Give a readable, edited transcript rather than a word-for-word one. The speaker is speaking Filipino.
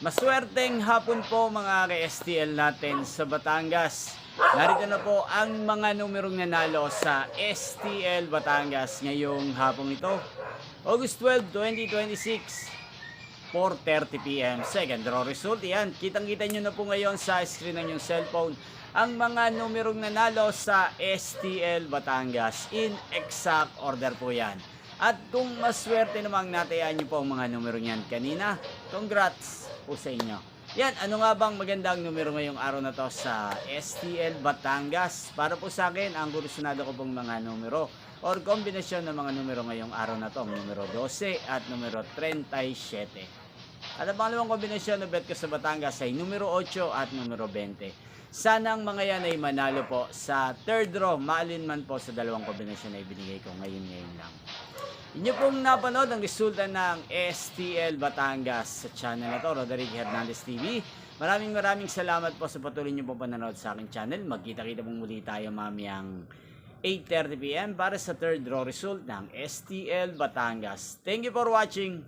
Maswerteng hapon po mga ka-STL natin sa Batangas. Narito na po ang mga numerong nanalo sa STL Batangas ngayong hapong ito. August 12, 2026, 4:30 PM. Second draw result. Yan, kitang-kita nyo na po ngayon sa screen ng inyong cellphone ang mga numerong nanalo sa STL Batangas. In exact order po yan. At kung maswerte namang natayaan nyo po ang mga numero niyan kanina, congrats po sa inyo. Yan, ano nga bang magandang numero ngayong araw na to sa STL Batangas? Para po sa akin, ang gurusunado ko pong mga numero or kombinasyon ng mga numero ngayong araw na to, numero 12 at numero 37. At ang pangalawang kombinasyon na bet ko sa Batangas ay numero 8 at numero 20. Sanang mga yan ay manalo po sa third draw, maalin po sa dalawang kombinasyon na ibinigay ko ngayon lang. Inyo pong napanood ang resulta ng STL Batangas sa channel na to, Roderick Hernandez TV. Maraming salamat po sa patuloy niyo pong panonood sa aking channel. Magkita-kita pong muli tayo mamayang 8:30 PM para sa third draw result ng STL Batangas. Thank you for watching.